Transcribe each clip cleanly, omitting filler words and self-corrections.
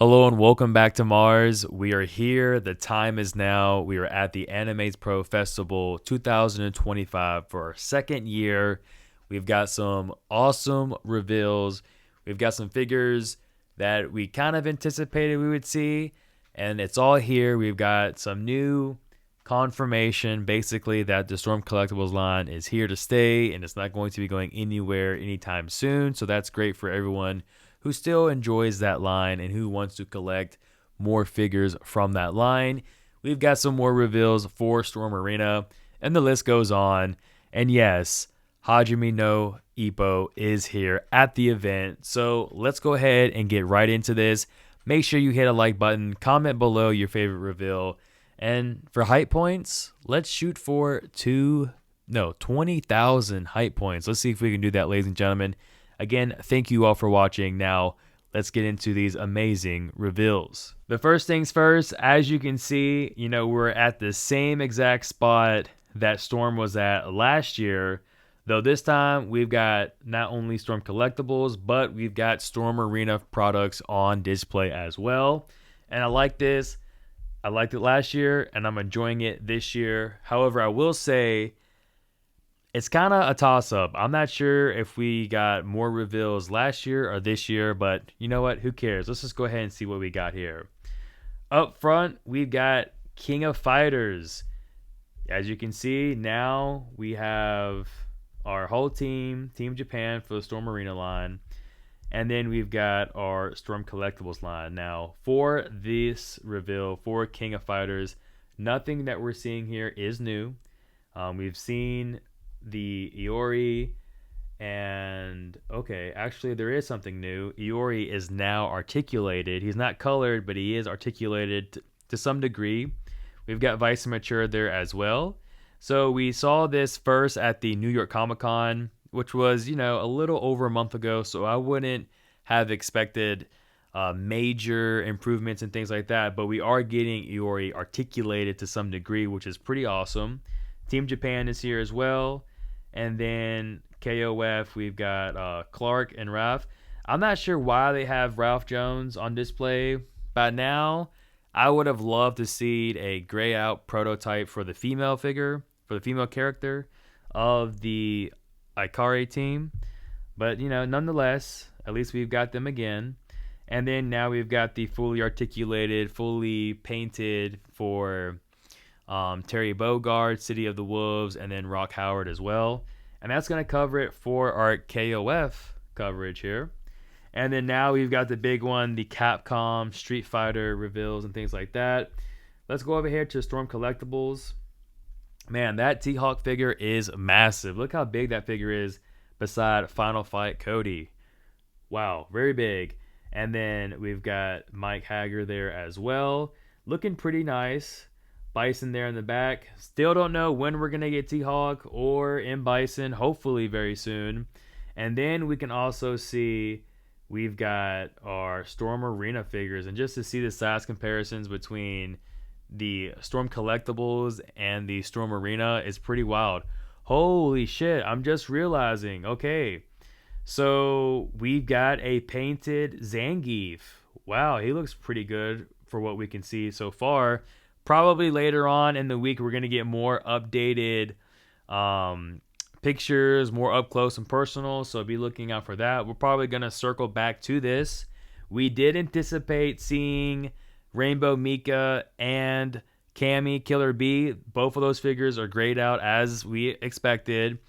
Hello and welcome back to Mars. We are here. The time is now. We are at the Animes Pro Festival 2025 for our second year. We've got some awesome reveals. We've got some figures that we kind of anticipated we would see, and it's all here. We've got some new confirmation basically that the Storm Collectibles line is here to stay and it's not going to be going anywhere anytime soon. So that's great for everyone who still enjoys that line and who wants to collect more figures from that line. We've got some more reveals for Storm Arena, and the list goes on. And yes, Hajime no Ippo is here at the event. So let's go ahead and get right into this. Make sure you hit a like button, comment below your favorite reveal. And for hype points, let's shoot for 20,000 hype points. Let's see if we can do that, ladies and gentlemen. Again, thank you all for watching. Now, let's get into these amazing reveals. The first things first, as you can see, we're at the same exact spot that Storm was at last year. Though this time, we've got not only Storm Collectibles, but we've got Storm Arena products on display as well. And I like this. I liked it last year, and I'm enjoying it this year. However, I will say it's kind of a toss-up. I'm not sure if we got more reveals last year or this year, but you know what? Who cares? Let's just go ahead and see what we got here. Up front, we've got King of Fighters. As you can see, now we have our whole team, Team Japan for the Storm Arena line. And then we've got our Storm Collectibles line. Now, for this reveal, for King of Fighters, nothing that we're seeing here is new. We've seen the Iori, and okay, actually there is something new. Iori is now articulated. He's not colored, but he is articulated to some degree. We've got Vice and Mature there as well. So we saw this first at the New York Comic Con, which was, a little over a month ago. So I wouldn't have expected major improvements and things like that. But we are getting Iori articulated to some degree, which is pretty awesome. Team Japan is here as well. And then KOF, we've got Clark and Ralph. I'm not sure why they have Ralph Jones on display by now. I would have loved to see a gray out prototype for the female figure, for the female character of the Ikari team. But, nonetheless, at least we've got them again. And then now we've got the fully articulated, fully painted for Terry Bogard, City of the Wolves, and then Rock Howard as well. And that's going to cover it for our KOF coverage here. And then now we've got the big one, the Capcom Street Fighter reveals and things like that. Let's go over here to Storm Collectibles. Man, that T-Hawk figure is massive. Look how big that figure is beside Final Fight Cody. Wow, very big. And then we've got Mike Hager there as well. Looking pretty nice. Bison there in the back. Still don't know when we're going to get T-Hawk or M. Bison. Hopefully very soon. And then we can also see we've got our Storm Arena figures. And just to see the size comparisons between the Storm Collectibles and the Storm Arena is pretty wild. Holy shit, I'm just realizing. Okay, so we've got a painted Zangief. Wow, he looks pretty good for what we can see so far. Probably later on in the week, we're going to get more updated pictures, more up close and personal. So be looking out for that. We're probably going to circle back to this. We did anticipate seeing Rainbow Mika and Cammy Killer B. Both of those figures are grayed out as we expected.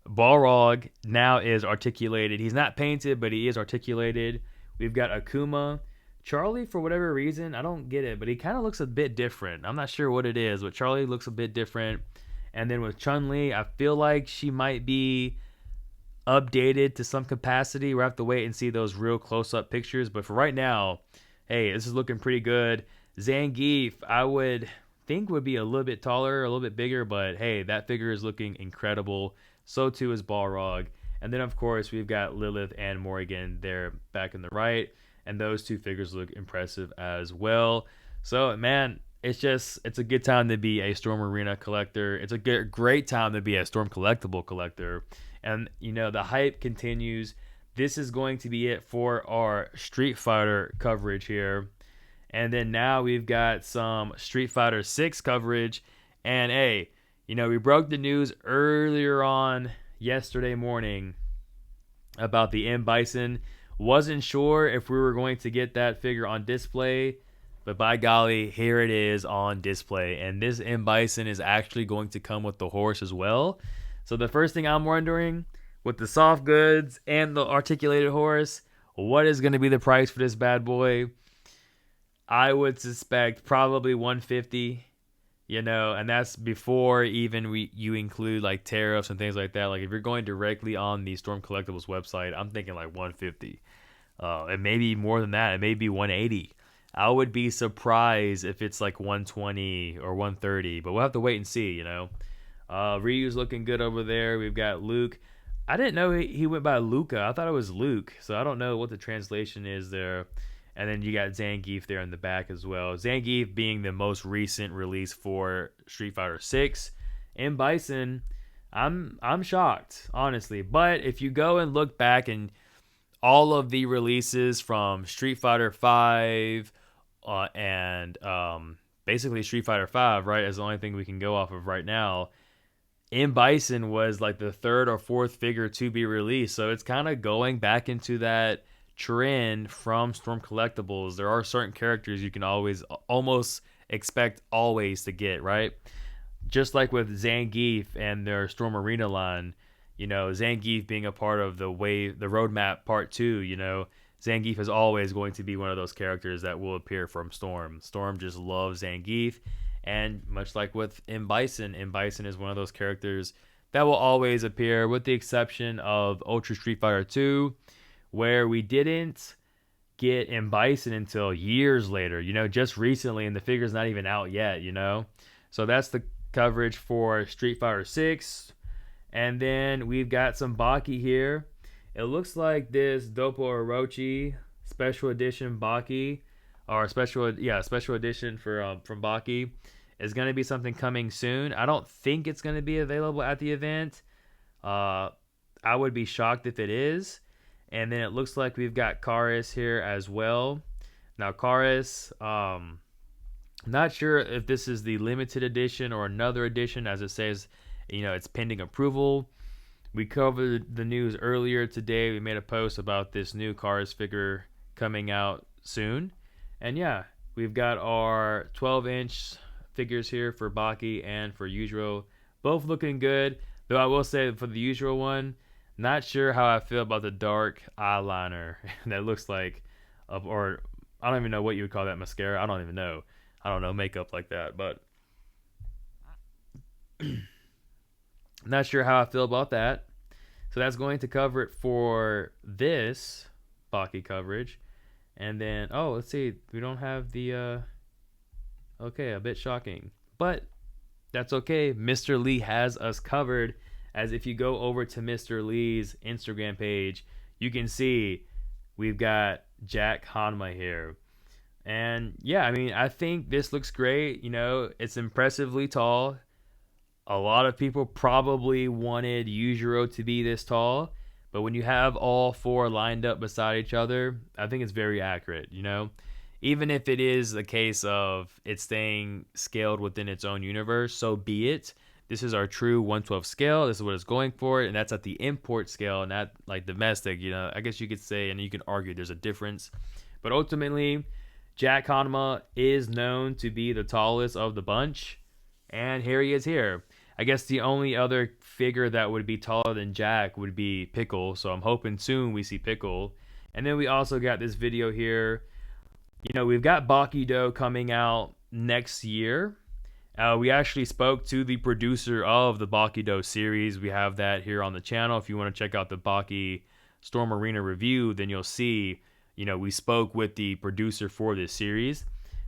Balrog now is articulated. He's not painted, but he is articulated. We've got Akuma. Charlie, for whatever reason, I don't get it, but he kind of looks a bit different. I'm not sure what it is, but Charlie looks a bit different. And then with Chun-Li, I feel like she might be updated to some capacity. We'll have to wait and see those real close-up pictures. But for right now, hey, this is looking pretty good. Zangief, I would think would be a little bit taller, a little bit bigger, but hey, that figure is looking incredible. So too is Balrog. And then, of course, we've got Lilith and Morrigan there back in the right. And those two figures look impressive as well. So, man, it's a good time to be a Storm Arena collector. It's a great time to be a Storm Collectible collector. And, the hype continues. This is going to be it for our Street Fighter coverage here. And then now we've got some Street Fighter 6 coverage. And hey, we broke the news earlier on yesterday morning about the M Bison. Wasn't sure if we were going to get that figure on display, but by golly, here it is on display. And this M Bison is actually going to come with the horse as well. So the first thing I'm wondering, with the soft goods and the articulated horse, what is going to be the price for this bad boy? I would suspect probably 150, and that's before even you include like tariffs and things like that. Like if you're going directly on the Storm Collectibles website, I'm thinking like 150. It may be more than that. It may be 180. I would be surprised if it's like 120 or 130, but we'll have to wait and see. Ryu's looking good over there. We've got Luke. I didn't know he went by Luca. I thought it was Luke, so I don't know what the translation is there. And then you got Zangief there in the back as well. Zangief being the most recent release for Street Fighter 6. And Bison, I'm shocked, honestly. But if you go and look back and all of the releases from Street Fighter 5 and basically Street Fighter 5, right, is the only thing we can go off of right now. M. Bison was like the third or fourth figure to be released. So it's kind of going back into that trend from Storm Collectibles. There are certain characters you can almost expect always to get, right? Just like with Zangief and their Storm Arena line, Zangief being a part of the roadmap part 2, Zangief is always going to be one of those characters that will appear from Storm. Storm just loves Zangief, and much like with M. Bison is one of those characters that will always appear, with the exception of Ultra Street Fighter 2, where we didn't get M. Bison until years later, just recently, and the figure's not even out yet, So that's the coverage for Street Fighter 6. And then we've got some Baki here. It looks like this Dopo Orochi special edition Baki, or special edition from Baki, is going to be something coming soon. I don't think it's going to be available at the event. I would be shocked if it is. And then it looks like we've got KOF here as well. Now KOF, not sure if this is the limited edition or another edition, as it says, it's pending approval. We covered the news earlier today. We made a post about this new KOF figure coming out soon. And yeah, we've got our 12-inch figures here for Baki and for Yujiro. Both looking good, though I will say for the Yujiro one, not sure how I feel about the dark eyeliner that looks like, or I don't even know what you would call that, mascara. I don't even know. I don't know makeup like that, but not sure how I feel about that. So that's going to cover it for this Baki coverage. And then, let's see. We don't have the, okay, a bit shocking. But that's okay. Mr. Lee has us covered. As if you go over to Mr. Lee's Instagram page, you can see we've got Jack Hanma here. And yeah, I think this looks great. It's impressively tall. A lot of people probably wanted Yujiro to be this tall, but when you have all four lined up beside each other, I think it's very accurate, Even if it is a case of it staying scaled within its own universe, so be it. This is our true 1/12 scale. This is what it's going for, and that's at the import scale, not like domestic. I guess you could say, and you can argue there's a difference. But ultimately, Jack Hanma is known to be the tallest of the bunch, and here he is here. I guess the only other figure that would be taller than Jack would be Pickle, so I'm hoping soon we see Pickle. And then we also got this video here. We've got Baki coming out next year. We actually spoke to the producer of the Baki series. We have that here on the channel. If you want to check out the Baki Storm Arena review, then you'll see, we spoke with the producer for this series.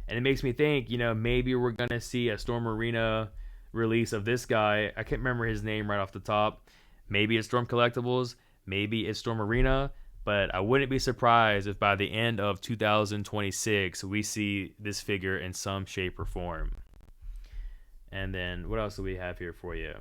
And it makes me think, maybe we're going to see a Storm Arena release of this guy. I can't remember his name right off the top. Maybe it's Storm Collectibles. Maybe it's Storm Arena. But I wouldn't be surprised if by the end of 2026, we see this figure in some shape or form. And then what else do we have here for you?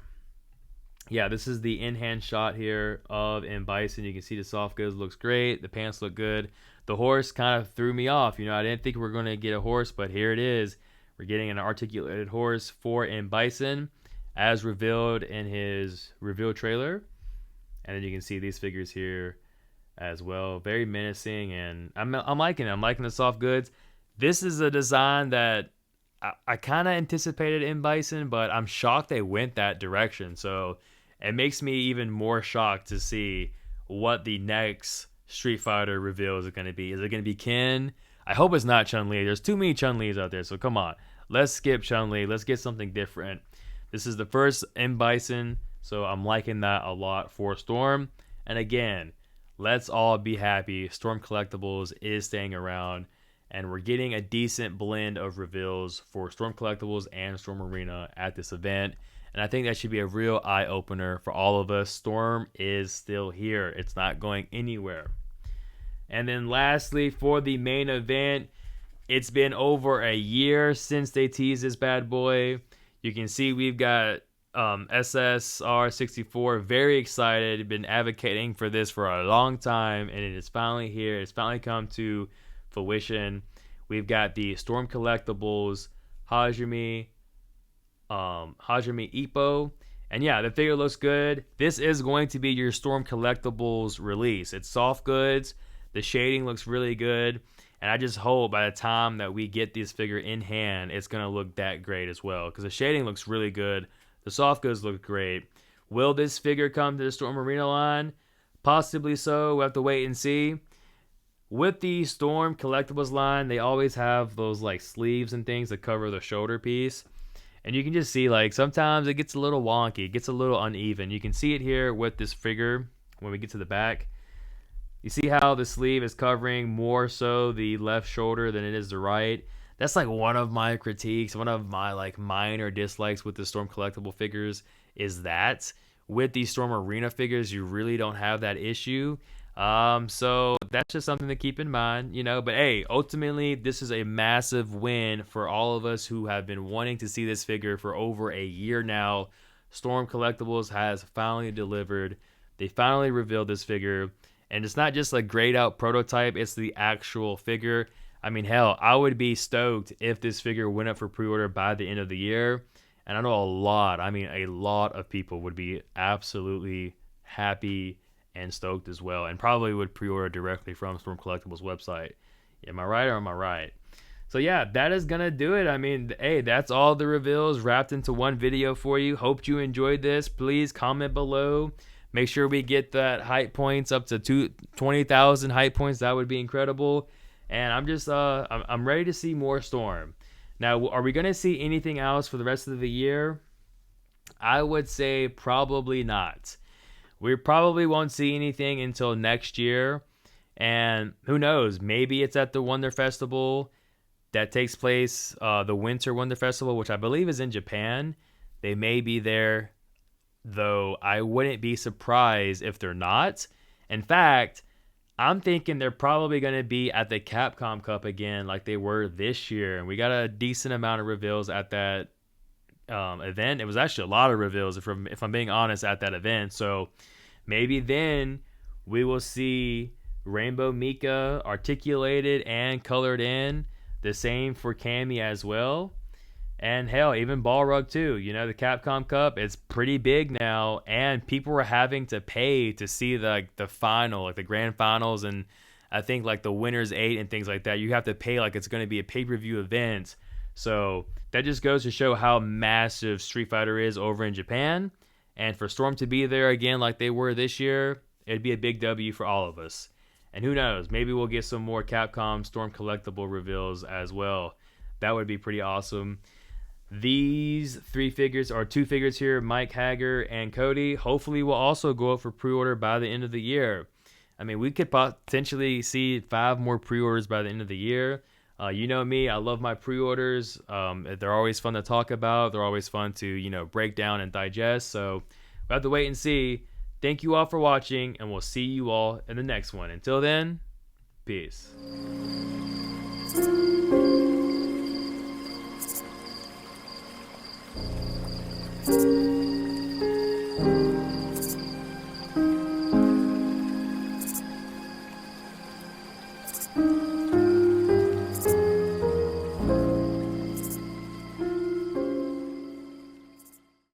Yeah, this is the in-hand shot here of M. Bison. You can see the soft goods looks great. The pants look good. The horse kind of threw me off. I didn't think we were going to get a horse, but here it is. We're getting an articulated horse for M. Bison as revealed in his reveal trailer. And then you can see these figures here as well. Very menacing, and I'm liking it. I'm liking the soft goods. This is a design that I kind of anticipated in Bison, but I'm shocked they went that direction. So it makes me even more shocked to see what the next Street Fighter reveal is going to be. Is it going to be Ken? I hope it's not Chun-Li. There's too many Chun-Lis out there, so come on. Let's skip Chun-Li. Let's get something different. This is the first M. Bison, so I'm liking that a lot for Storm. And again, let's all be happy. Storm Collectibles is staying around, and we're getting a decent blend of reveals for Storm Collectibles and Storm Arena at this event. And I think that should be a real eye-opener for all of us. Storm is still here. It's not going anywhere. And then lastly, for the main event, it's been over a year since they teased this bad boy. You can see we've got SSR64 very excited, been advocating for this for a long time, and it is finally here. It's finally come to fruition. We've got the Storm Collectibles Hajime Ippo, and yeah, the figure looks good. This is going to be your Storm Collectibles release. It's soft goods. The shading looks really good, and I just hope by the time that we get this figure in hand, it's going to look that great as well, because the shading looks really good. The soft goods look great. Will this figure come to the Storm Arena line? Possibly so. We'll have to wait and see. With the Storm Collectibles line, they always have those like sleeves and things that cover the shoulder piece. And you can just see like sometimes it gets a little wonky. It gets a little uneven. You can see it here with this figure when we get to the back. You see how the sleeve is covering more so the left shoulder than it is the right. That's like one of my critiques, one of my like minor dislikes with the Storm Collectible figures is that with these Storm Arena figures, you really don't have that issue. So that's just something to keep in mind, but hey, ultimately this is a massive win for all of us who have been wanting to see this figure for over a year now. Storm Collectibles has finally delivered. They finally revealed this figure, and it's not just a grayed out prototype, it's the actual figure. I mean, hell, I would be stoked if this figure went up for pre-order by the end of the year. And I know a lot of people would be absolutely happy and stoked as well, and probably would pre-order directly from Storm Collectibles website. Am I right or am I right? So yeah, that is going to do it. I mean, hey, that's all the reveals wrapped into one video for you. Hope you enjoyed this. Please comment below. Make sure we get that hype points up to 20,000 hype points. That would be incredible. And I'm just, I'm ready to see more Storm. Now, are we going to see anything else for the rest of the year? I would say probably not. We probably won't see anything until next year. And who knows? Maybe it's at the Wonder Festival that takes place, the Winter Wonder Festival, which I believe is in Japan. They may be there, though I wouldn't be surprised if they're not. In fact, I'm thinking they're probably going to be at the Capcom Cup again like they were this year. And we got a decent amount of reveals at that event. It was actually a lot of reveals, if I'm being honest, at that event. So maybe then we will see Rainbow Mika articulated and colored in. The same for Cammy as well. And hell, even Balrog too. The Capcom Cup, it's pretty big now, and people were having to pay to see the final, like the grand finals, and I think like the winners 8 and things like that. You have to pay like it's going to be a pay-per-view event. So that just goes to show how massive Street Fighter is over in Japan. And for Storm to be there again like they were this year, it'd be a big W for all of us. And who knows, maybe we'll get some more Capcom Storm collectible reveals as well. That would be pretty awesome. These 2 figures here, Mike Hager and Cody, hopefully will also go up for pre-order by the end of the year. I mean, we could potentially see 5 more pre-orders by the end of the year. You know me, I love my pre-orders. They're always fun to talk about. They're always fun to, break down and digest. So we'll have to wait and see. Thank you all for watching, and we'll see you all in the next one. Until then, peace.